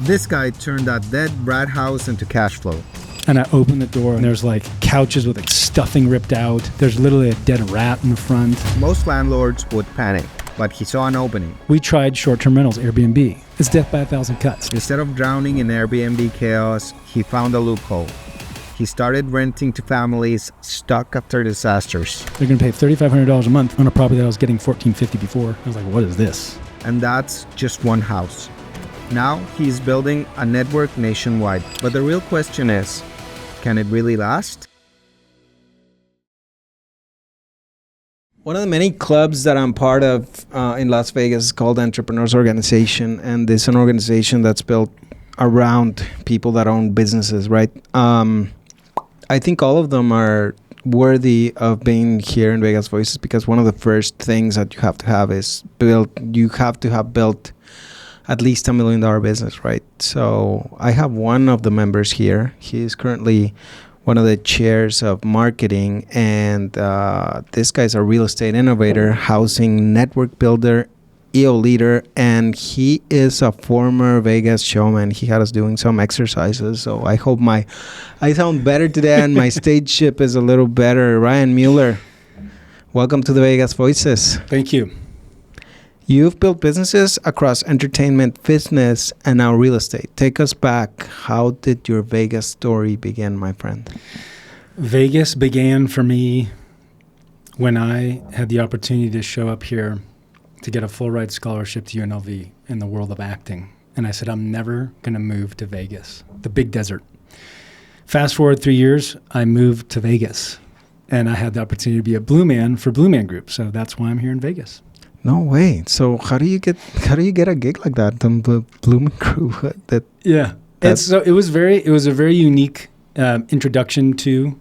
This guy turned that dead brat house into cash flow. And I opened the door and there's like couches with like stuffing ripped out. There's literally a dead rat in the front. Most landlords would panic, but he saw an opening. We tried short-term rentals, Airbnb. It's death by 1,000 cuts. Instead of drowning in Airbnb chaos, he found a loophole. He started renting to families stuck after disasters. They're going to pay $3,500 a month on a property that I was getting $1,450 before. I was like, what is this? And that's just one house. Now he's building a network nationwide. But the real question is, can it really last? One of the many clubs that I'm part of in Las Vegas is called Entrepreneurs Organization. And it's an organization that's built around people that own businesses, right? I think all of them are worthy of being here in Vegas Voices because one of the first things that you have to have is you have to have built at least $1 million business, right? So I have one of the members here. He is currently one of the chairs of marketing, and this guy's a real estate innovator, housing network builder, EO leader, and he is a former Vegas showman. He had us doing some exercises, so I hope I sound better today and my stage ship is a little better. Ryan Muller, welcome to the Vegas Voices. Thank you. You've built businesses across entertainment, fitness, and now real estate. Take us back. How did your Vegas story begin, my friend? Vegas began for me when I had the opportunity to show up here to get a full ride scholarship to UNLV in the world of acting. And I said, I'm never going to move to Vegas, the big desert. Fast forward 3 years, I moved to Vegas and I had the opportunity to be a Blue Man for Blue Man Group. So that's why I'm here in Vegas. No way. So how do you get a gig like that? The Blue Man Group. It was a very unique introduction to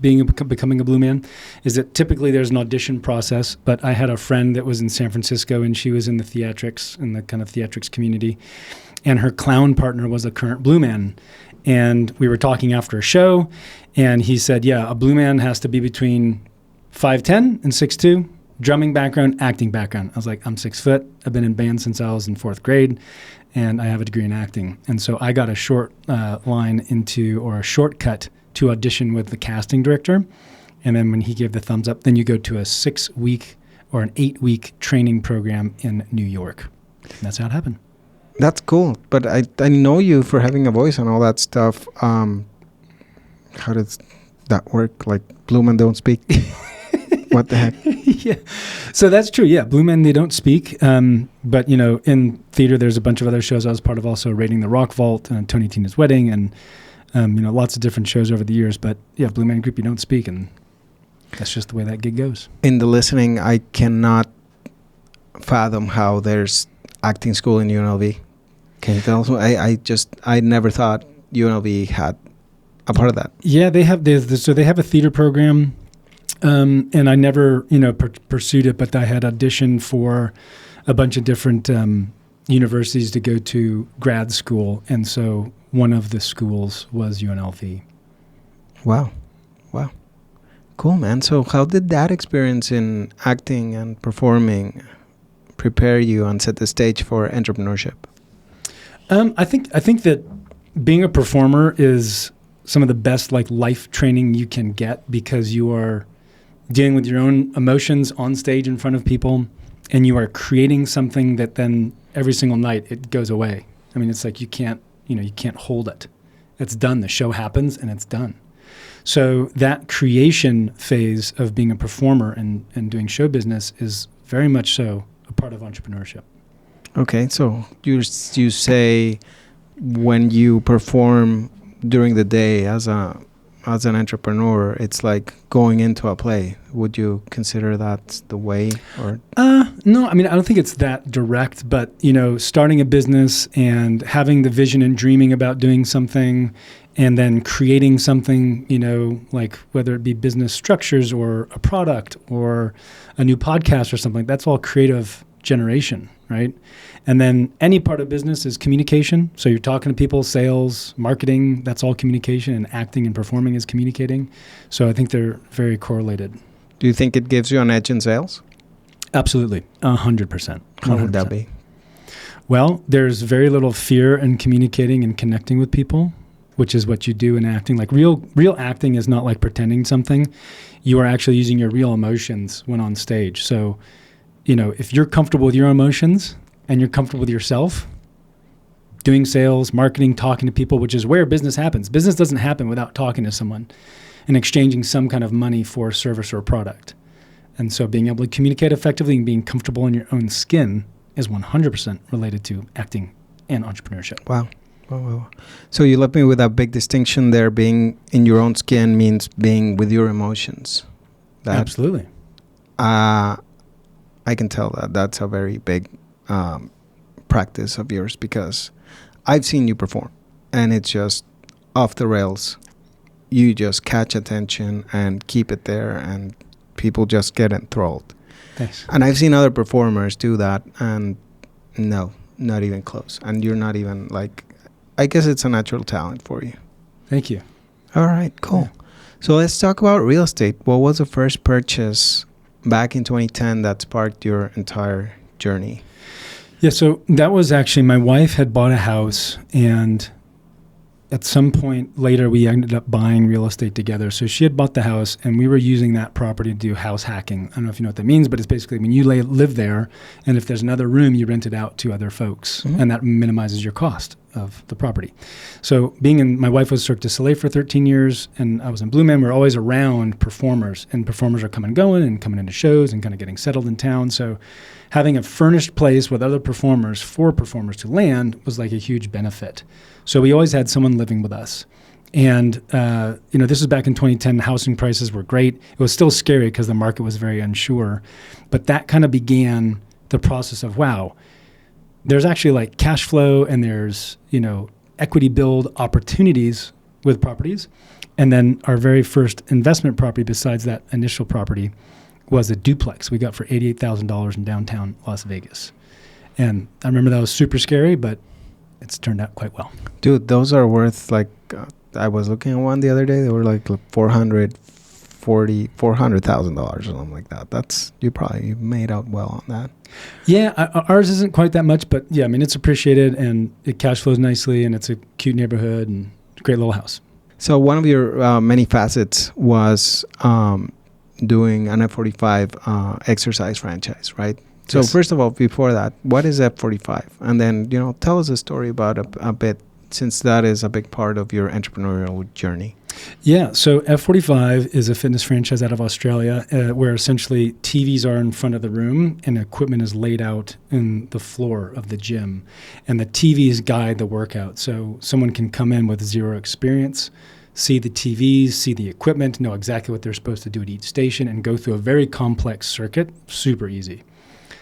becoming a Blue Man. Is that typically there's an audition process, but I had a friend that was in San Francisco and she was in the kind of theatrics community, and her clown partner was a current Blue Man. And we were talking after a show, and he said, yeah, a Blue Man has to be between 5'10" and 6'2", drumming background, acting background. I was like, I'm 6 foot. I've been in band since I was in 4th grade, and I have a degree in acting. And so I got a a shortcut to audition with the casting director. And then when he gave the thumbs up, then you go to a 6-week or an 8-week training program in New York. And that's how it happened. That's cool. But I know you for having a voice and all that stuff. How does that work? Like, Blue Men don't speak? What the heck? Yeah. So that's true. Yeah. Blue Men, they don't speak. But, in theater, there's a bunch of other shows I was part of, also Raiding the Rock Vault and Tony Tina's Wedding and, lots of different shows over the years. But, yeah, Blue Man Group, you don't speak. And that's just the way that gig goes. In the listening, I cannot fathom how there's acting school in UNLV. Can you tell us? I never thought UNLV had a part of that. Yeah, they have a theater program. And I never, pursued it, but I had auditioned for a bunch of different universities to go to grad school. And so one of the schools was UNLV. Wow. Cool, man. So how did that experience in acting and performing prepare you and set the stage for entrepreneurship? I think that being a performer is some of the best life training you can get, because you are dealing with your own emotions on stage in front of people, and you are creating something that then every single night it goes away. I mean, it's like you can't hold it. It's done. The show happens and it's done. So that creation phase of being a performer and doing show business is very much so a part of entrepreneurship. Okay, so you say when you perform during the day as an entrepreneur, it's like going into a play. Would you consider that the way? Or no, I mean, I don't think it's that direct, but starting a business and having the vision and dreaming about doing something, and then creating something, like whether it be business structures or a product or a new podcast or something, that's all creative generation, right? And then any part of business is communication. So you're talking to people, sales, marketing, that's all communication, and acting and performing is communicating. So I think they're very correlated. Do you think it gives you an edge in sales? Absolutely. 100%. How would that be? Well, there's very little fear in communicating and connecting with people, which is what you do in acting. Like real acting is not like pretending something. You are actually using your real emotions when on stage. So, if you're comfortable with your emotions and you're comfortable with yourself, doing sales, marketing, talking to people, which is where business happens. Business doesn't happen without talking to someone and exchanging some kind of money for a service or a product. And so being able to communicate effectively and being comfortable in your own skin is 100% related to acting and entrepreneurship. Wow. So you left me with a big distinction there. Being in your own skin means being with your emotions. Absolutely. I can tell that that's a very big practice of yours, because I've seen you perform and it's just off the rails. You just catch attention and keep it there, and people just get enthralled. Thanks. And I've seen other performers do that, and no, not even close. And you're not even like, I guess it's a natural talent for you. Thank you. All right, cool. Yeah. So let's talk about real estate. What was the first purchase back in 2010 that sparked your entire journey? Yeah, so that was actually, my wife had bought a house, and at some point later, we ended up buying real estate together. So she had bought the house, and we were using that property to do house hacking. I don't know if you know what that means, but it's basically when you live there, and if there's another room, you rent it out to other folks, and that minimizes your cost of the property. So my wife was Cirque du Soleil for 13 years, and I was in Blue Man. We're always around performers, and performers are coming and going and coming into shows and kind of getting settled in town. So having a furnished place with other performers for performers to land was like a huge benefit. So we always had someone living with us. And, this was back in 2010. Housing prices were great. It was still scary because the market was very unsure. But that kind of began the process of, wow, there's actually like cash flow, and there's, equity build opportunities with properties. And then our very first investment property besides that initial property was a duplex we got for $88,000 in downtown Las Vegas. And I remember that was super scary, but it's turned out quite well. Dude, those are worth like, I was looking at one the other day. They were like $400,000 or something like that. That's, you made out well on that. Yeah, ours isn't quite that much, but yeah, I mean, it's appreciated, and it cash flows nicely, and it's a cute neighborhood and a great little house. So one of your many facets was doing an F45 exercise franchise, right? So yes. First of all, before that, what is F45? And then, tell us a story about a bit, since that is a big part of your entrepreneurial journey. Yeah, so F45 is a fitness franchise out of Australia where essentially TVs are in front of the room and equipment is laid out in the floor of the gym. And the TVs guide the workout. So someone can come in with zero experience, see the TVs, see the equipment, know exactly what they're supposed to do at each station, and go through a very complex circuit, super easy.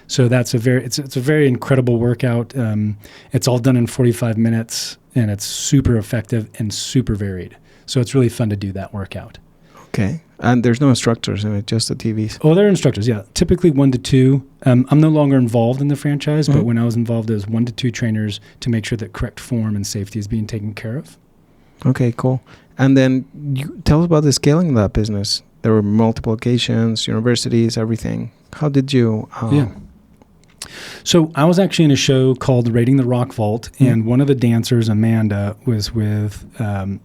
So it's a very incredible workout. It's all done in 45 minutes, and it's super effective and super varied. So it's really fun to do that workout. Okay. And there's no instructors in it, just the TVs? Oh, there are instructors, yeah. Typically 1 to 2. I'm no longer involved in the franchise, but when I was involved, there was 1 to 2 trainers to make sure that correct form and safety is being taken care of. Okay, cool. And then tell us about the scaling of that business. There were multiple locations, universities, everything. How did you... Yeah. So I was actually in a show called Raiding the Rock Vault, and one of the dancers, Amanda, was in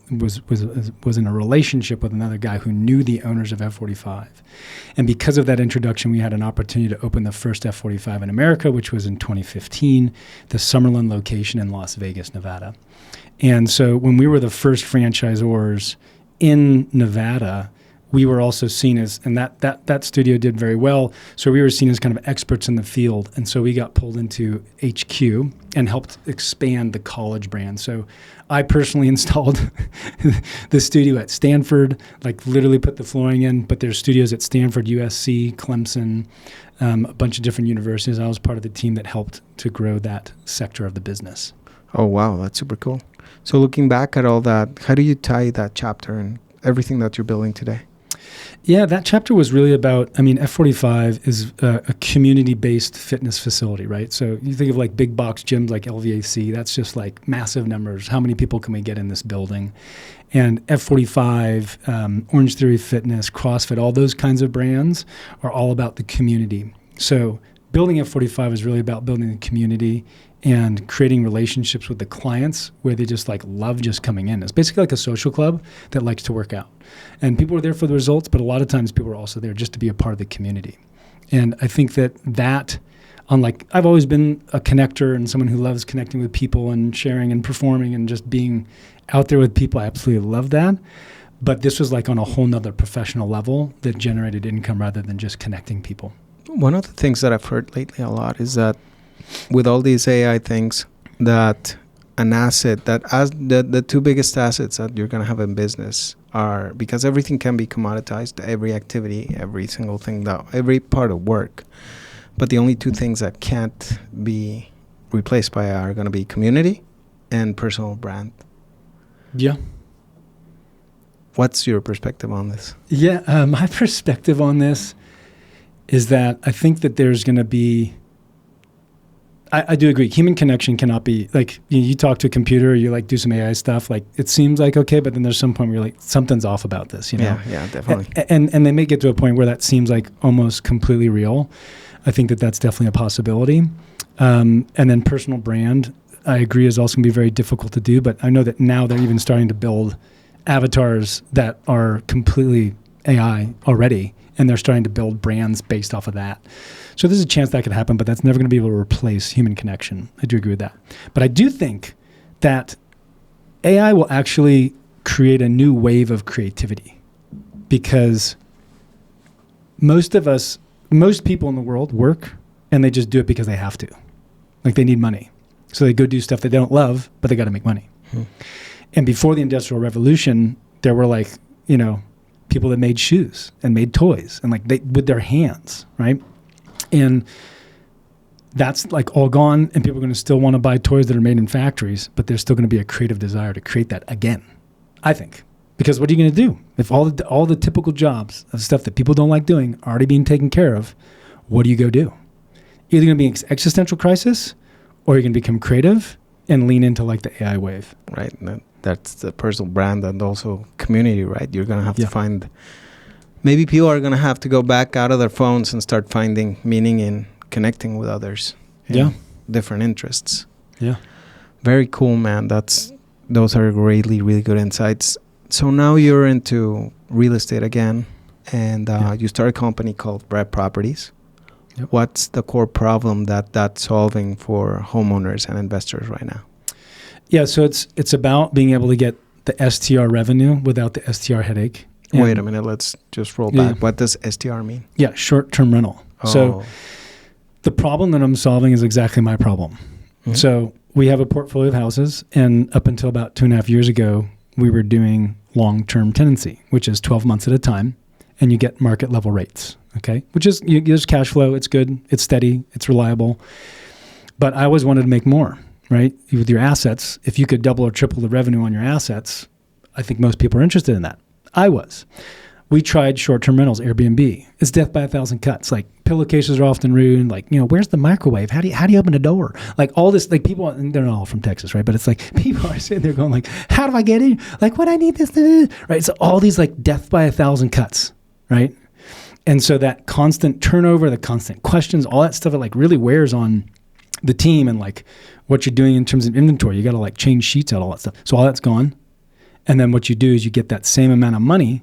a relationship with another guy who knew the owners of F45. And because of that introduction, we had an opportunity to open the first F45 in America, which was in 2015, the Summerlin location in Las Vegas, Nevada. And so when we were the first franchisors in Nevada, we were also seen as, and that studio did very well, so we were seen as kind of experts in the field. And so we got pulled into HQ and helped expand the college brand. So I personally installed the studio at Stanford, like literally put the flooring in, but there's studios at Stanford, USC, Clemson, a bunch of different universities. I was part of the team that helped to grow that sector of the business. Oh, wow. That's super cool. So looking back at all that, how do you tie that chapter and everything that you're building today? Yeah, that chapter was really about, F45 is a community-based fitness facility, right? So you think of like big box gyms like LVAC, that's just like massive numbers. How many people can we get in this building? And F45, Orange Theory Fitness, CrossFit, all those kinds of brands are all about the community. So building F45 is really about building a community and creating relationships with the clients where they just like love just coming in. It's basically like a social club that likes to work out. And people are there for the results, but a lot of times people are also there just to be a part of the community. And I think that unlike, I've always been a connector and someone who loves connecting with people and sharing and performing and just being out there with people. I absolutely love that. But this was like on a whole nother professional level that generated income rather than just connecting people. One of the things that I've heard lately a lot is that with all these AI things, that an asset, that as the two biggest assets that you're going to have in business are, because everything can be commoditized, every activity, every single thing, every part of work. But the only two things that can't be replaced by AI are going to be community and personal brand. Yeah. What's your perspective on this? Yeah, my perspective on this is that I think that there's going to be, I do agree, human connection cannot be, like, you talk to a computer, you like do some AI stuff, like it seems like okay, but then there's some point where you're like, something's off about this, you know? Yeah, definitely. And they may get to a point where that seems like almost completely real. I think that that's definitely a possibility. And then personal brand, I agree, is also going to be very difficult to do, but I know that now they're even starting to build avatars that are completely AI already, and they're starting to build brands based off of that. So there's a chance that could happen, but that's never going to be able to replace human connection. I do agree with that. But I do think that AI will actually create a new wave of creativity, because most people in the world work and they just do it because they have to. Like they need money. So they go do stuff they don't love, but they got to make money. And before the Industrial Revolution, there were like, you know, people that made shoes and made toys and like they with their hands, right? And that's like all gone, and people are going to still want to buy toys that are made in factories, but there's still going to be a creative desire to create that again, I think. Because what are you going to do? If all the typical jobs of stuff that people don't like doing are already being taken care of, what do you go do? Either going to be an existential crisis, or you're going to become creative and lean into like the AI wave. Right. That's the personal brand and also community, right? You're going to have to find, maybe people are going to have to go back out of their phones and start finding meaning in connecting with others. Different interests. Yeah. Very cool, man. Those are really, really good insights. So now you're into real estate again, and you start a company called Bread Properties. Yep. What's the core problem that's solving for homeowners and investors right now? Yeah, so it's about being able to get the STR revenue without the STR headache. Wait a minute, let's just roll back. What does STR mean? Yeah, short-term rental. Oh. So the problem that I'm solving is exactly my problem. Mm-hmm. So we have a portfolio of houses, and up until about 2.5 years ago, we were doing long-term tenancy, which is 12 months at a time, and you get market level rates, okay? Which is, there's cash flow, it's good, it's steady, it's reliable. But I always wanted to make more, right? With your assets, if you could double or triple the revenue on your assets, I think most people are interested in that. I was. We tried short-term rentals, Airbnb. It's death by 1,000 cuts. Like pillowcases are often ruined. Like, you know, where's the microwave? How do you open a door? Like all this, like people, and they're not all from Texas, right? But it's like people are sitting there going like, how do I get in? Like, what I need this, right? So all these like death by 1,000 cuts, right? And so that constant turnover, the constant questions, all that stuff, it like really wears on the team and like what you're doing in terms of inventory. You got to like change sheets out, all that stuff. So all that's gone. And then what you do is you get that same amount of money,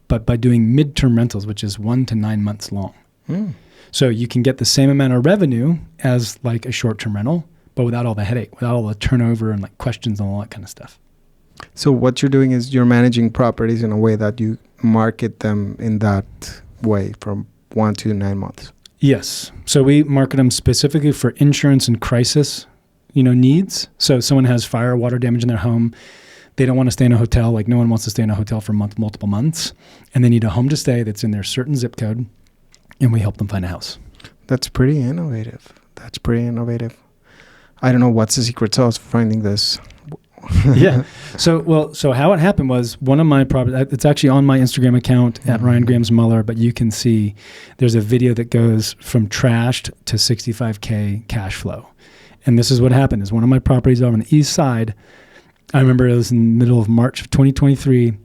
but by doing midterm rentals, which is 1 to 9 months long. So you can get the same amount of revenue as like a short-term rental, but without all the headache, without all the turnover and like questions and all that kind of stuff. So what you're doing is you're managing properties in a way that you market them in that way from 1 to 9 months. Yes. So we market them specifically for insurance and crisis, needs. So if someone has fire or water damage in their home, they don't want to stay in a hotel. Like no one wants to stay in a hotel for multiple months. And they need a home to stay that's in their certain zip code. And we help them find a house. That's pretty innovative. I don't know what's the secret sauce for finding this. Yeah. So how it happened was one of my properties, it's actually on my Instagram account at Ryan Muller, but you can see there's a video that goes from trashed to 65K cash flow. And this is what happened is one of my properties over on the east side, I remember it was in the middle of March of 2023,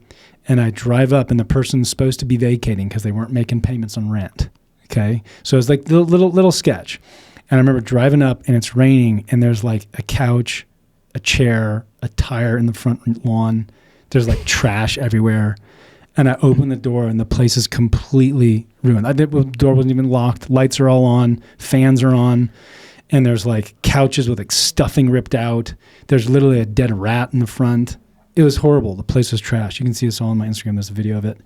and I drive up and the person's supposed to be vacating because they weren't making payments on rent. Okay. So it's like the little sketch. And I remember driving up and it's raining and there's like a couch, a chair, a tire in the front lawn. There's like trash everywhere. And I opened the door and the place is completely ruined. The door wasn't even locked. Lights are all on. Fans are on. And there's like couches with like stuffing ripped out. There's literally a dead rat in the front. It was horrible. The place was trash. You can see this all on my Instagram. There's a video of it.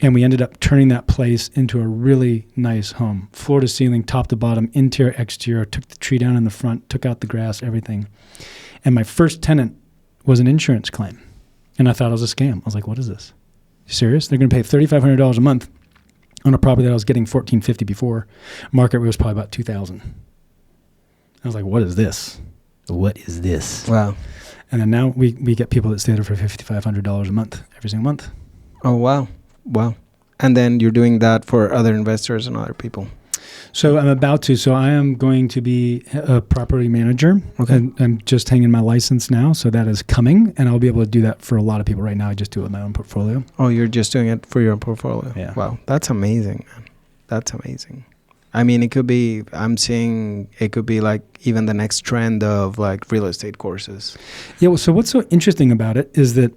And we ended up turning that place into a really nice home. Floor to ceiling, top to bottom, interior, exterior. Took the tree down in the front, took out the grass, everything. And my first tenant was an insurance claim. And I thought it was a scam. I was like, what is this? You serious? They're going to pay $3,500 a month on a property that I was getting $1,450 before. Market rate was probably about $2,000. I was like, what is this? What is this? Wow. And then now we get people that stay there for $5,500 a month, every single month. Oh, wow. Wow. And then you're doing that for other investors and other people. So I'm about to. So I am going to be a property manager. Okay. And I'm just hanging my license now. So that is coming. And I'll be able to do that for a lot of people. Right now, I just do it with my own portfolio. Oh, you're just doing it for your portfolio? Yeah. Wow. That's amazing, man. That's amazing. I mean, it could be, I'm seeing it could be like even the next trend of like real estate courses. Yeah. Well, so what's so interesting about it is that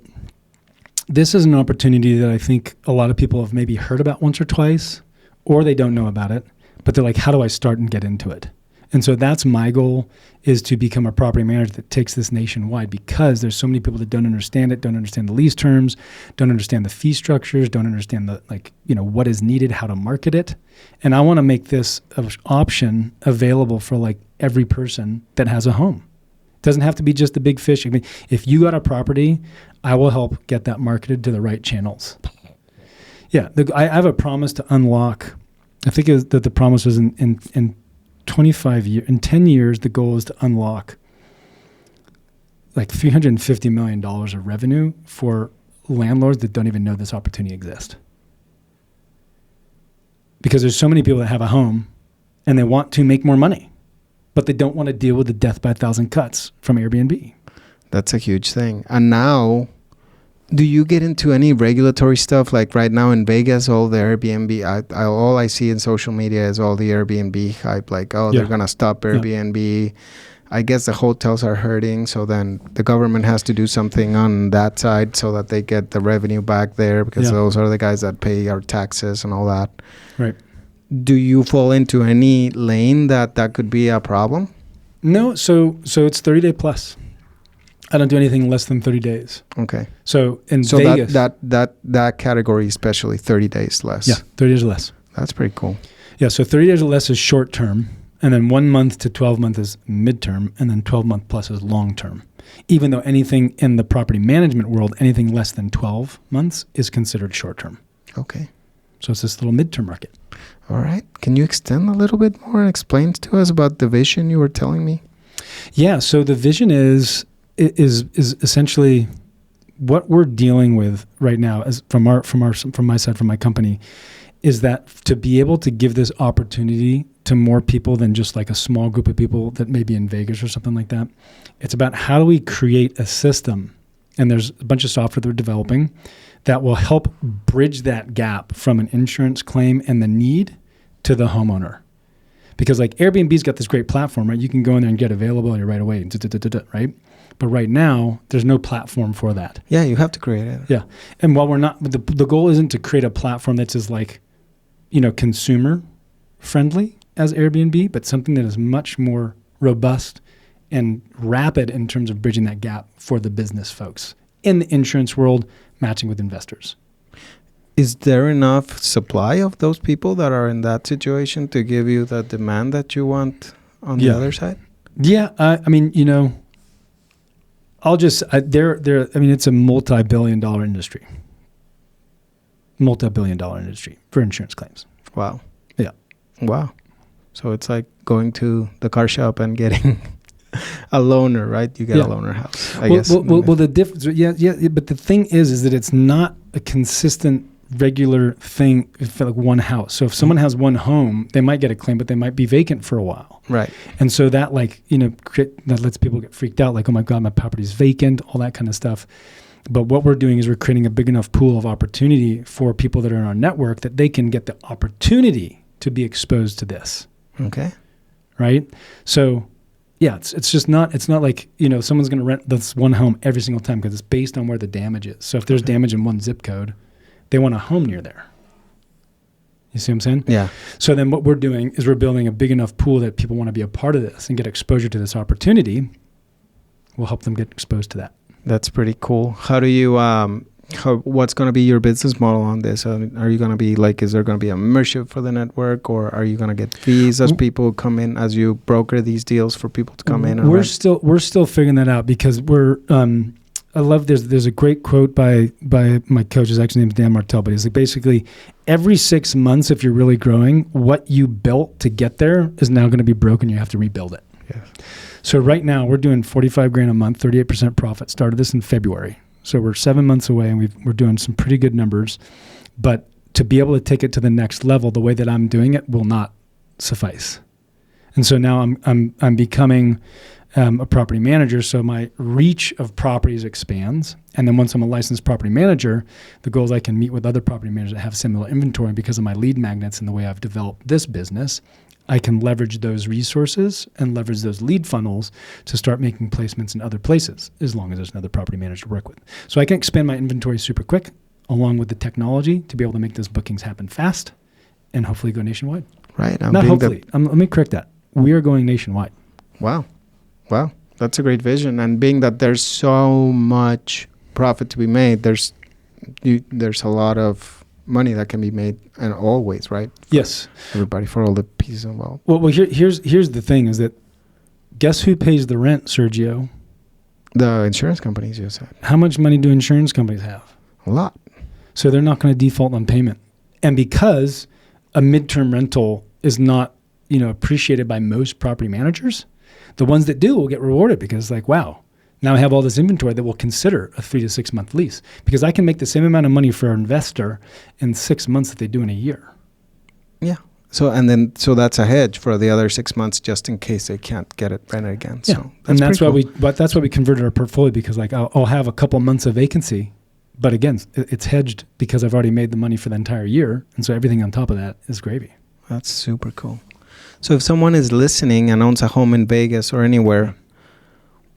this is an opportunity that I think a lot of people have maybe heard about once or twice, or they don't know about it, but they're like, how do I start and get into it? And so that's my goal, is to become a property manager that takes this nationwide, because there's so many people that don't understand it, don't understand the lease terms, don't understand the fee structures, don't understand the, like, you know, what is needed, how to market it. And I want to make this option available for like every person that has a home. It doesn't have to be just the big fish. I mean, if you got a property, I will help get that marketed to the right channels. Yeah, I have a promise to unlock. I think that the promise was in 25 years, in 10 years, the goal is to unlock like $350 million of revenue for landlords that don't even know this opportunity exists. Because there's so many people that have a home and they want to make more money, but they don't want to deal with the death by 1,000 cuts from Airbnb. That's a huge thing. And now, do you get into any regulatory stuff? Like right now in Vegas, all the Airbnb, all I see in social media is all the Airbnb hype. Like, oh, they're going to stop Airbnb. Yeah. I guess the hotels are hurting. So then the government has to do something on that side so that they get the revenue back there, because those are the guys that pay our taxes and all that. Right. Do you fall into any lane that could be a problem? No. So it's 30-day plus. I don't do anything less than 30 days. Okay. So in Vegas, that category, especially 30 days less. Yeah, 30 days or less. That's pretty cool. Yeah, so 30 days or less is short term, and then 1 month to 12 months is midterm, and then 12 month plus is long term. Even though anything in the property management world, anything less than 12 months is considered short term. Okay. So it's this little midterm market. All right. Can you extend a little bit more and explain to us about the vision you were telling me? Yeah. So the vision is essentially what we're dealing with right now, as from my side, from my company, is that to be able to give this opportunity to more people than just like a small group of people that may be in Vegas or something like that. It's about how do we create a system, and there's a bunch of software that we're developing that will help bridge that gap from an insurance claim and the need to the homeowner. Because like Airbnb's got this great platform, right? You can go in there and get availability right away, right? But right now, there's no platform for that. Yeah, you have to create it. Yeah. And while we're not, the goal isn't to create a platform that's as like, consumer friendly as Airbnb, but something that is much more robust and rapid in terms of bridging that gap for the business folks in the insurance world, matching with investors. Is there enough supply of those people that are in that situation to give you the demand that you want on the other side? Yeah. It's a multi-billion-dollar industry. Multi-billion-dollar industry for insurance claims. Wow. Yeah. Wow. So it's like going to the car shop and getting a loaner, right? You get a loaner house, I guess. Well, the difference, but the thing is that it's not a consistent, regular thing for like one house. So if someone has one home, they might get a claim, but they might be vacant for a while. Right. And so that that lets people get freaked out, like, oh my God, my property's vacant, all that kind of stuff. But what we're doing is we're creating a big enough pool of opportunity for people that are in our network that they can get the opportunity to be exposed to this. Okay. Right? So yeah, it's just not, it's not like, someone's going to rent this one home every single time because it's based on where the damage is. So if there's damage in one zip code, they want a home near there. You see what I'm saying? Yeah. So then what we're doing is we're building a big enough pool that people want to be a part of this and get exposure to this opportunity. We'll help them get exposed to that. That's pretty cool. How do you, what's going to be your business model on this? Are you going to be is there going to be a membership for the network, or are you going to get fees as people come in, as you broker these deals for people to come in? And we're still figuring that out because we're, I love, there's a great quote by my coach, his actually name's Dan Martell, but he's like, basically every 6 months, if you're really growing, what you built to get there is now going to be broken. You have to rebuild it. Yes. So right now we're doing $45,000 a month, 38% profit. Started this in February. So we're 7 months away and we're doing some pretty good numbers, but to be able to take it to the next level, the way that I'm doing it will not suffice. And so now I'm becoming a property manager. So my reach of properties expands. And then once I'm a licensed property manager, the goal is I can meet with other property managers that have similar inventory. Because of my lead magnets and the way I've developed this business, I can leverage those resources and leverage those lead funnels to start making placements in other places, as long as there's another property manager to work with. So I can expand my inventory super quick, along with the technology to be able to make those bookings happen fast and hopefully go nationwide. Right. Not hopefully. Let me correct that. We are going nationwide. Wow. That's a great vision. And being that there's so much profit to be made, there's a lot of money that can be made, and always, right? Yes. Everybody, for all the pieces involved. Well, here's the thing is that guess who pays the rent, Sergio? The insurance companies, you said. How much money do insurance companies have? A lot. So they're not going to default on payment. And because a midterm rental is not, appreciated by most property managers, the ones that do will get rewarded because wow, now I have all this inventory that will consider a 3 to 6 month lease because I can make the same amount of money for an investor in 6 months that they do in a year. Yeah. So that's a hedge for the other 6 months just in case they can't get it rented again. Yeah. So that's why we converted our portfolio because I'll have a couple months of vacancy, but again, it's hedged because I've already made the money for the entire year. And so everything on top of that is gravy. That's super cool. So if someone is listening and owns a home in Vegas or anywhere,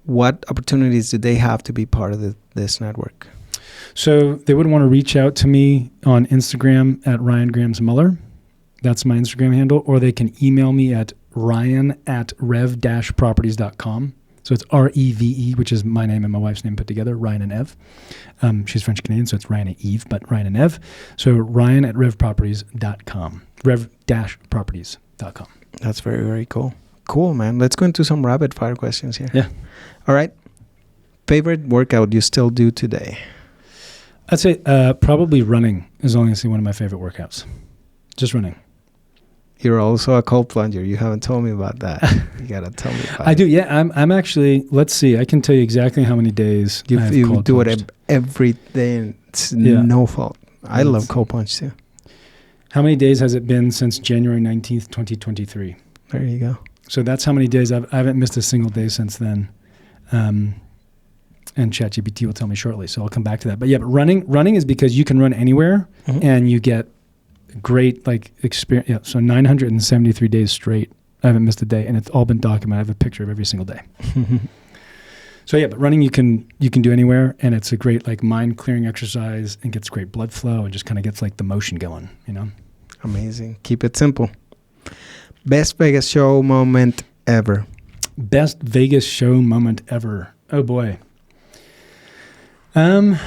what opportunities do they have to be part of this network? So they would want to reach out to me on Instagram at Ryan Grams Muller. That's my Instagram handle. Or they can email me at ryan@rev-properties.com. So it's REVE, which is my name and my wife's name put together, Ryan and Ev. She's French-Canadian, so it's Ryan and Eve, but Ryan and Ev. So ryan@revproperties.com, rev-properties.com. That's very, very cool. Cool, man. Let's go into some rapid fire questions here. Yeah. All right. Favorite workout you still do today? I'd say probably running is honestly one of my favorite workouts. Just running. You're also a cold plunger. You haven't told me about that. You got to tell me about it. I do, yeah. I'm actually, let's see. I can tell you exactly how many days you do it every day, and it's no fault. I love cold plunge too. How many days has it been since January 19th, 2023? There you go. So that's how many days. I haven't missed a single day since then. And ChatGPT will tell me shortly, so I'll come back to that. But running is because you can run anywhere, and you get great experience. Yeah, so 973 days straight, I haven't missed a day, and it's all been documented. I have a picture of every single day. So but running you can do anywhere, and it's a great mind clearing exercise, and gets great blood flow, and just kind of gets the motion going. Amazing. Keep it simple. Best Vegas show moment ever. Best Vegas show moment ever. Oh boy. God,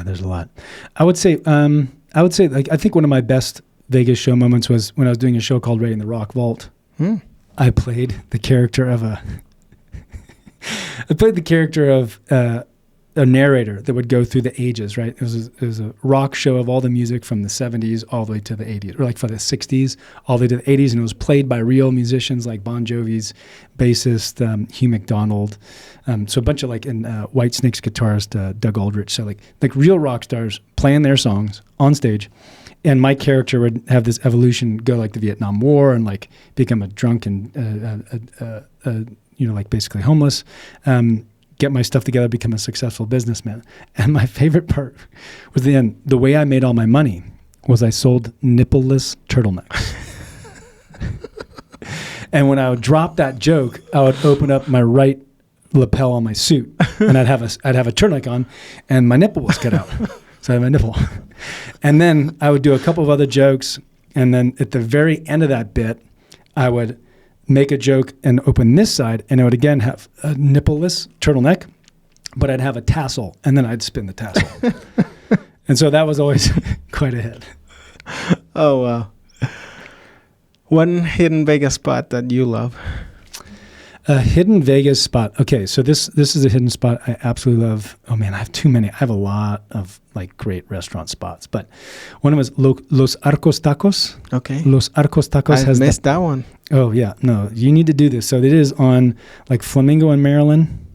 there's a lot. I would say I think one of my best Vegas show moments was when I was doing a show called Raiding the Rock Vault. I played the character of a narrator that would go through the ages, right? It was a rock show of all the music from the 70s all the way to the 80s, or for the 60s all the way to the 80s, and it was played by real musicians like Bon Jovi's bassist, Hugh McDonald, so a bunch of White Snake's guitarist, Doug Aldrich, so like real rock stars playing their songs on stage. And my character would have this evolution, go the Vietnam War and become a drunk and basically homeless, get my stuff together, become a successful businessman. And my favorite part was the way I made all my money was I sold nippleless turtlenecks. And when I would drop that joke, I would open up my right lapel on my suit, and I'd have a turtleneck on, and my nipple was cut out. So I had my nipple. And then I would do a couple of other jokes, and then at the very end of that bit, I would make a joke and open this side, and I would again have a nippleless turtleneck, but I'd have a tassel, and then I'd spin the tassel. And so that was always quite a hit. Oh, wow. One hidden Vegas spot that you love. A hidden Vegas spot. Okay, so this is a hidden spot I absolutely love. Oh man, I have too many. I have a lot of like great restaurant spots, but one of them is Los Arcos Tacos. Okay. Los Arcos Tacos I missed that one. Oh yeah, no, you need to do this. So it is on like Flamingo in Maryland,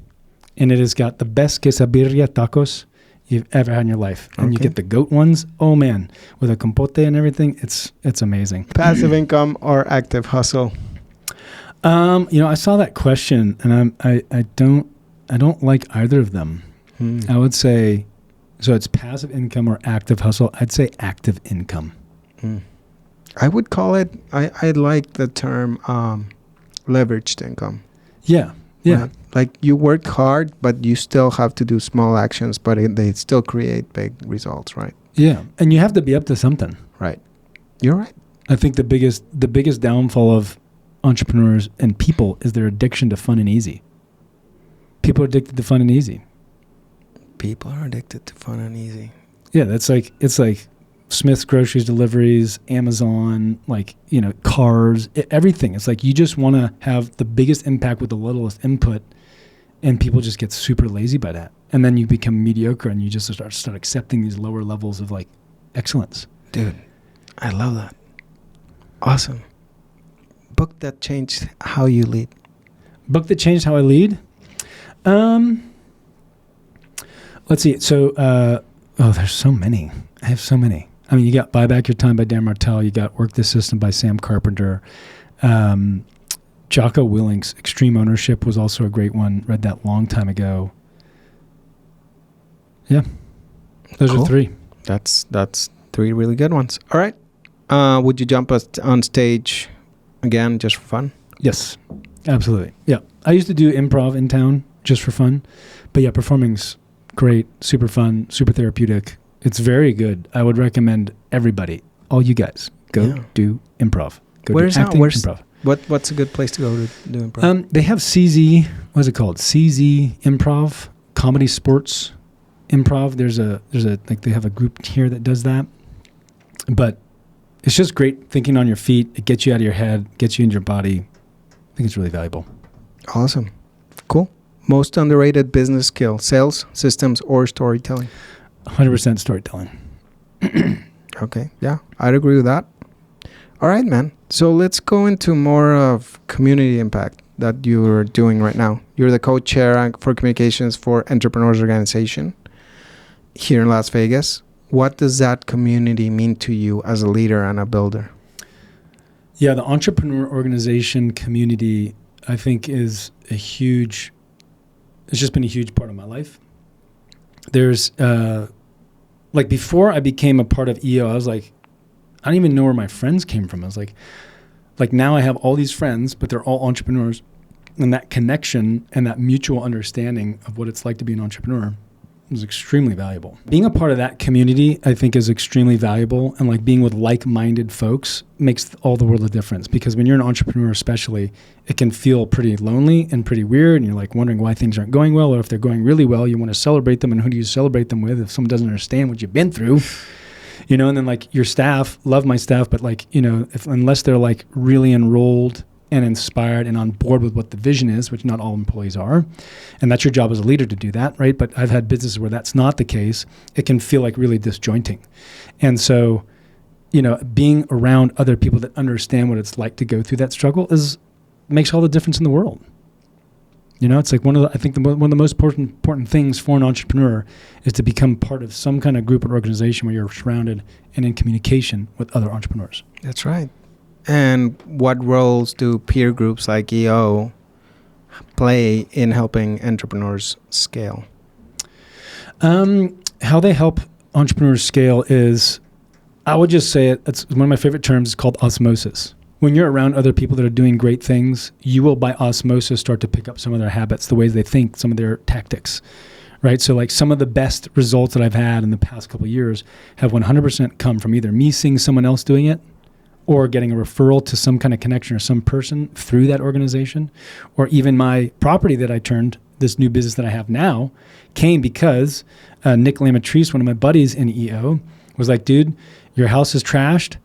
and it has got the best quesabirria tacos you've ever had in your life. And you get the goat ones. Oh man, with a compote and everything, it's amazing. Passive income or active hustle? I saw that question, and I don't like either of them. I would say, so it's passive income or active hustle. I'd say active income. I would call it, I like the term leveraged income. Yeah. Right? Like you work hard, but you still have to do small actions, but they still create big results, right? Yeah. And you have to be up to something. Right. You're right. I think the biggest downfall of entrepreneurs and people is their addiction to fun and easy. People are addicted to fun and easy. People are addicted to fun and easy. Yeah, it's like Smith's Groceries deliveries, Amazon, cars, everything. It's like you just want to have the biggest impact with the littlest input, and people just get super lazy by that. And then you become mediocre, and you just start accepting these lower levels of like excellence. Dude, I love that. Awesome. Book that changed how you lead. Book that changed how I lead? Let's see. So, there's so many. I have so many. I mean, you got Buy Back Your Time by Dan Martell. You got Work the System by Sam Carpenter. Jocko Willink's Extreme Ownership was also a great one. Read that long time ago. Yeah. Those are three. That's three really good ones. All right. Would you jump us on stage again just for fun? Yes, absolutely. Yeah. I used to do improv in town just for fun. But yeah, performing's great, super fun, super therapeutic. It's very good. I would recommend everybody, all you guys, go do improv. Where's improv. What's a good place to go to do improv? They have CZ, what's it called? CZ Improv, Comedy Sports Improv. There's a they have a group here that does that. But it's just great thinking on your feet. It gets you out of your head, gets you into your body. I think it's really valuable. Awesome. Cool. Most underrated business skill, sales, systems, or storytelling? 100% storytelling. Okay. Yeah, I'd agree with that. All right, man. So let's go into more of community impact that you're doing right now. You're the co-chair for communications for Entrepreneurs Organization here in Las Vegas. What does that community mean to you as a leader and a builder? Yeah, the Entrepreneur Organization community, I think, is it's just been a huge part of my life. There's, before I became a part of EO, I was like, I don't even know where my friends came from. I was like now I have all these friends, but they're all entrepreneurs. And that connection and that mutual understanding of what it's like to be an entrepreneur is extremely valuable. Being a part of that community, I think, is extremely valuable. And like being with like-minded folks makes all the world of difference. Because when you're an entrepreneur especially, it can feel pretty lonely and pretty weird. And you're like wondering why things aren't going well. Or if they're going really well, you want to celebrate them. And who do you celebrate them with if someone doesn't understand what you've been through? And then like your staff, love my staff, but unless they're like really enrolled and inspired and on board with what the vision is, which not all employees are, and that's your job as a leader to do that, right? But I've had businesses where that's not the case. It can feel like really disjointing. And so, being around other people that understand what it's like to go through that struggle makes all the difference in the world. It's like one of the most important things for an entrepreneur is to become part of some kind of group or organization where you're surrounded and in communication with other entrepreneurs. That's right. And what roles do peer groups like EO play in helping entrepreneurs scale? How they help entrepreneurs scale is I would just say it's one of my favorite terms. It's called osmosis. When you're around other people that are doing great things, you will by osmosis start to pick up some of their habits, the ways they think, some of their tactics, right? So like some of the best results that I've had in the past couple of years have 100% come from either me seeing someone else doing it or getting a referral to some kind of connection or some person through that organization, or even my property that I turned, this new business that I have now, came because Nick Lamatrice, one of my buddies in EO, was like, dude, your house is trashed.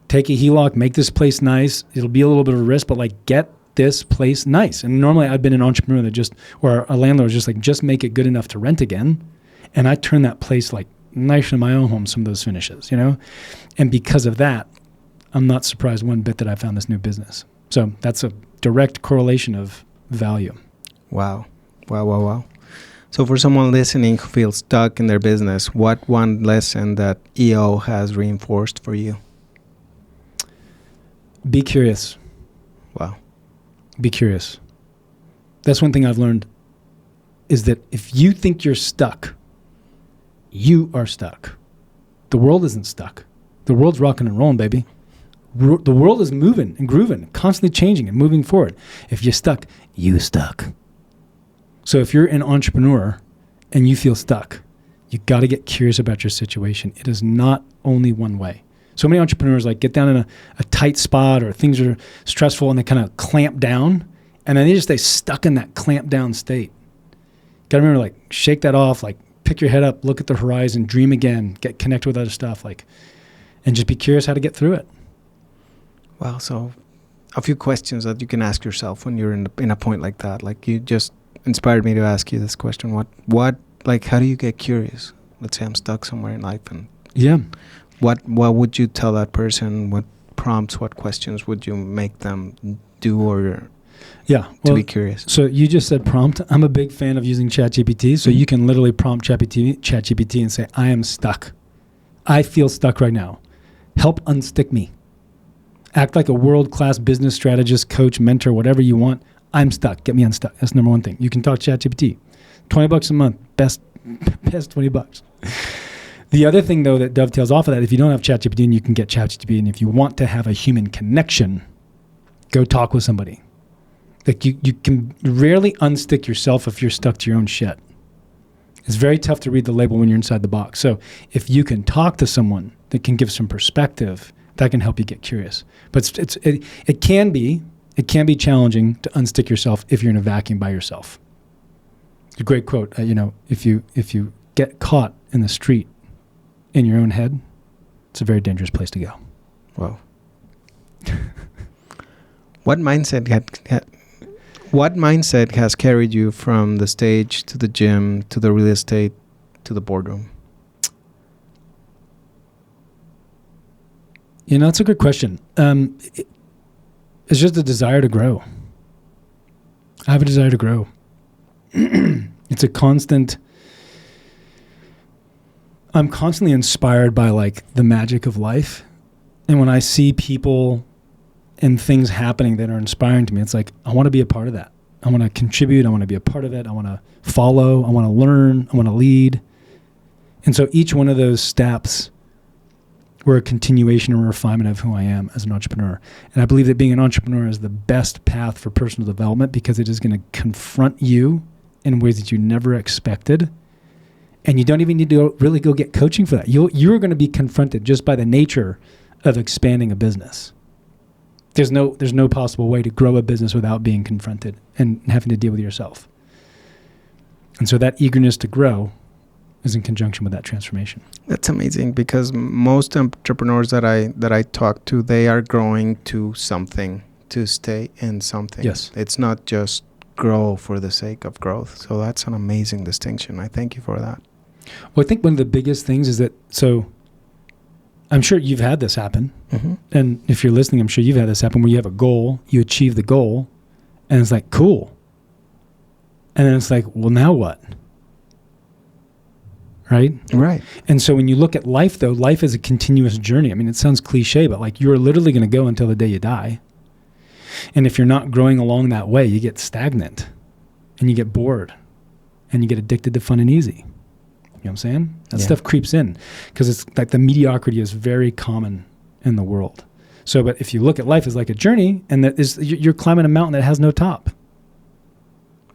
Take a HELOC, make this place nice. It'll be a little bit of a risk, but like get this place nice. And normally I've been an entrepreneur that or a landlord just like, just make it good enough to rent again. And I turned that place like nice in my own home, some of those finishes, you know? And because of that, I'm not surprised one bit that I found this new business. So that's a direct correlation of value. Wow. So for someone listening who feels stuck in their business, what one lesson that EO has reinforced for you? Be curious. Wow. Be curious. That's one thing I've learned is that if you think you're stuck, you are stuck. The world isn't stuck. The world's rocking and rolling, baby. The world is moving and grooving, constantly changing and moving forward. If you're stuck, you stuck. So if you're an entrepreneur and you feel stuck, you got to get curious about your situation. It is not only one way. So many entrepreneurs like get down in a tight spot or things are stressful and they kind of clamp down and then they just stay stuck in that clamp down state. Got to remember, like, shake that off, like pick your head up, look at the horizon, dream again, get connected with other stuff, like, and just be curious how to get through it. Wow. So a few questions that you can ask yourself when you're in a point like that. Like, you just inspired me to ask you this question. What, like, how do you get curious? Let's say I'm stuck somewhere in life and yeah. What would you tell that person? What prompts, what questions would you make them do or to be curious? So you just said prompt. I'm a big fan of using ChatGPT. So you can literally prompt ChatGPT and say, I am stuck. I feel stuck right now. Help unstick me. Act like a world-class business strategist, coach, mentor, whatever you want. I'm stuck. Get me unstuck. That's number one thing. You can talk ChatGPT. $20 a month. Best $20. The other thing, though, that dovetails off of that, if you don't have ChatGPT and you can get ChatGPT, and if you want to have a human connection, go talk with somebody. Like you can rarely unstick yourself if you're stuck to your own shit. It's very tough to read the label when you're inside the box. So if you can talk to someone that can give some perspective, that can help you get curious. But it can be challenging to unstick yourself if you're in a vacuum by yourself. It's a great quote. If you get caught in the street in your own head, it's a very dangerous place to go. Wow. What mindset has carried you from the stage to the gym to the real estate to the boardroom? That's a good question. It's just a desire to grow. I have a desire to grow. It's a constant. I'm constantly inspired by like the magic of life. And when I see people and things happening that are inspiring to me, it's like, I want to be a part of that. I want to contribute. I want to be a part of it. I want to follow. I want to learn. I want to lead. And so each one of those steps were a continuation or refinement of who I am as an entrepreneur. And I believe that being an entrepreneur is the best path for personal development because it is going to confront you in ways that you never expected. And you don't even need to really go get coaching for that. You're going to be confronted just by the nature of expanding a business. There's no possible way to grow a business without being confronted and having to deal with yourself. And so that eagerness to grow is in conjunction with that transformation. That's amazing because most entrepreneurs that I talk to, they are growing to something, to stay in something. Yes. It's not just grow for the sake of growth. So that's an amazing distinction. I thank you for that. Well, I think one of the biggest things is that, so I'm sure you've had this happen. Mm-hmm. And if you're listening, I'm sure you've had this happen where you have a goal, you achieve the goal, and it's like, cool. And then it's like, well, now what? Right? Right. And so when you look at life, though, life is a continuous journey. I mean, it sounds cliche, but like you're literally going to go until the day you die. And if you're not growing along that way, you get stagnant and you get bored and you get addicted to fun and easy. what I'm saying? That stuff creeps in because it's like the mediocrity is very common in the world. So, but if you look at life as like a journey, and that is you're climbing a mountain that has no top.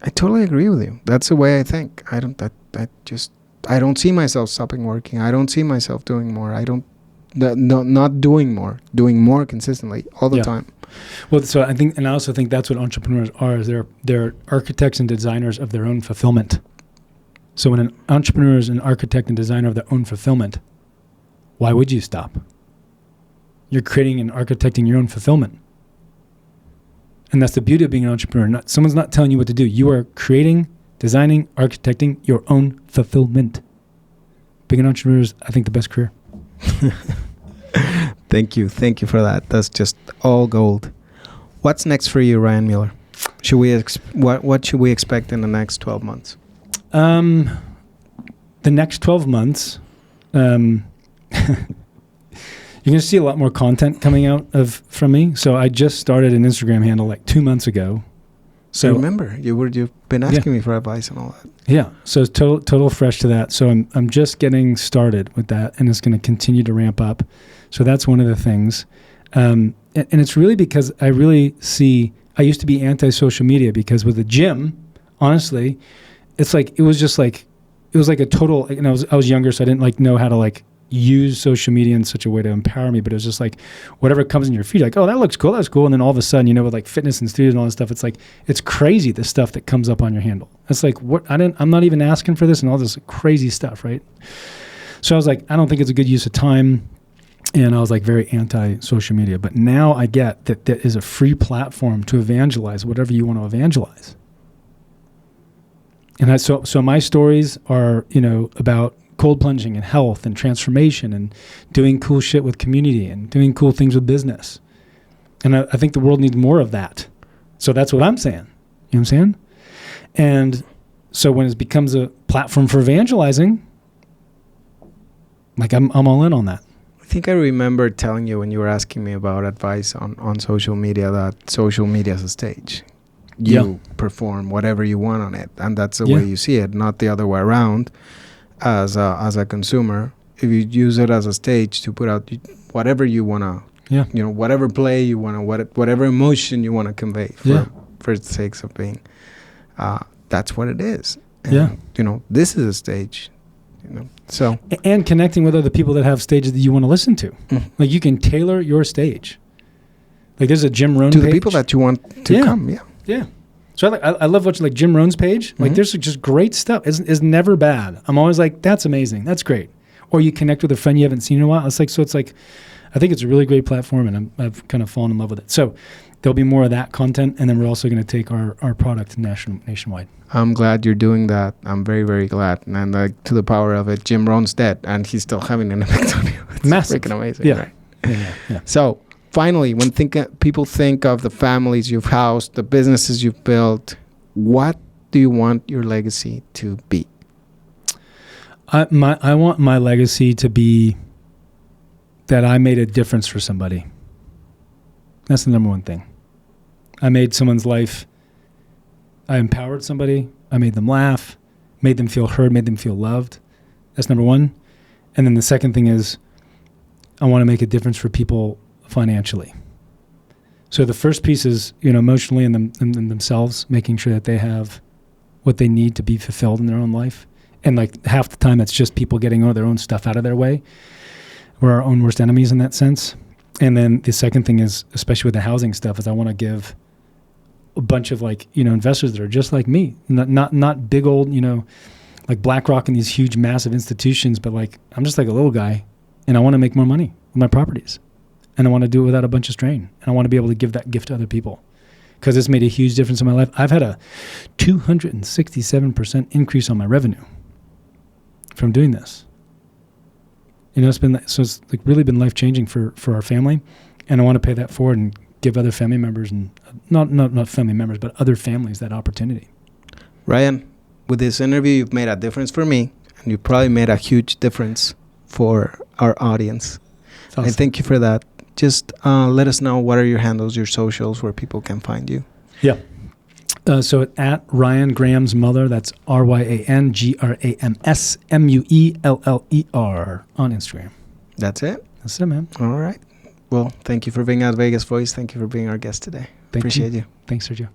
I totally agree with you. That's the way I think. I don't see myself stopping working. I don't see myself doing more. Not doing more consistently all the time. Well, so I think, and I also think that's what entrepreneurs are, is they're architects and designers of their own fulfillment. So when an entrepreneur is an architect and designer of their own fulfillment, why would you stop? You're creating and architecting your own fulfillment. And that's the beauty of being an entrepreneur. Someone's not telling you what to do. You are creating, designing, architecting your own fulfillment. Being an entrepreneur is, I think, the best career. Thank you for that. That's just all gold. What's next for you, Ryan Muller? What should we expect in the next 12 months? The next 12 months, you're going to see a lot more content coming out from me. So I just started an Instagram handle like 2 months ago. So I remember you've been asking me for advice and all that. Yeah. So it's total fresh to that. So I'm just getting started with that, and it's going to continue to ramp up. So that's one of the things. And it's really because I really see, I used to be anti-social media because with the gym, honestly, it's like, it was like a total, and I was younger, so I didn't like know how to like use social media in such a way to empower me, but it was just like whatever comes in your feed, like, oh, that looks cool, that's cool. And then all of a sudden, with like fitness and studios and all this stuff, it's like, it's crazy, the stuff that comes up on your handle. It's like, I'm not even asking for this and all this crazy stuff, right? So I was like, I don't think it's a good use of time. And I was like very anti-social media. But now I get that there is a free platform to evangelize whatever you want to evangelize. And so my stories are, about cold plunging and health and transformation and doing cool shit with community and doing cool things with business. And I think the world needs more of that. So that's what I'm saying. You know what I'm saying? And so when it becomes a platform for evangelizing, like I'm all in on that. I think I remember telling you when you were asking me about advice on social media that social media is a stage. You perform whatever you want on it, and that's the way you see it, not the other way around. As a consumer, if you use it as a stage to put out whatever you want to, whatever play you want to, whatever emotion you want to convey for the sake of being, that's what it is. And, this is a stage. So and connecting with other people that have stages that you want to listen to. Like you can tailor your stage. Like there's a Jim Rohn to page. The people that you want to come. Yeah. So I love watching like Jim Rohn's page. Like there's just great stuff. It's never bad. I'm always like, that's amazing. That's great. Or you connect with a friend you haven't seen in a while. It's like, I think it's a really great platform, and I've kind of fallen in love with it. So there'll be more of that content, and then we're also going to take our product nationwide. I'm glad you're doing that. I'm very, very glad. And to the power of it, Jim Rohn's dead, and he's still having an effect on you. It's massive. Freaking amazing, right? Yeah. So finally, when people think of the families you've housed, the businesses you've built, what do you want your legacy to be? I want my legacy to be that I made a difference for somebody. That's the number one thing. I made someone's life. I empowered somebody. I made them laugh, made them feel heard, made them feel loved. That's number one. And then the second thing is I want to make a difference for people financially. So the first piece is, emotionally and themselves, making sure that they have what they need to be fulfilled in their own life. And like half the time, it's just people getting all their own stuff out of their way. We're our own worst enemies in that sense. And then the second thing is, especially with the housing stuff, is I want to give a bunch of investors that are just like me, not big old, like BlackRock and these huge, massive institutions, but like I'm just like a little guy, and I want to make more money with my properties, and I want to do it without a bunch of strain, and I want to be able to give that gift to other people, because it's made a huge difference in my life. I've had a 267% increase on my revenue from doing this. It's like really been life-changing for our family, and I want to pay that forward and give other family members, and not family members, but other families that opportunity. Ryan, with this interview, you've made a difference for me, and you probably made a huge difference for our audience. Awesome. And thank you for that. Just let us know what are your handles, your socials, where people can find you. Yeah. So at Ryan Grams Muller, that's RyanGramsMueller on Instagram. That's it? That's it, man. All right. Well, thank you for being out Vegas Voice. Thank you for being our guest today. Appreciate you. Thanks, Sergio.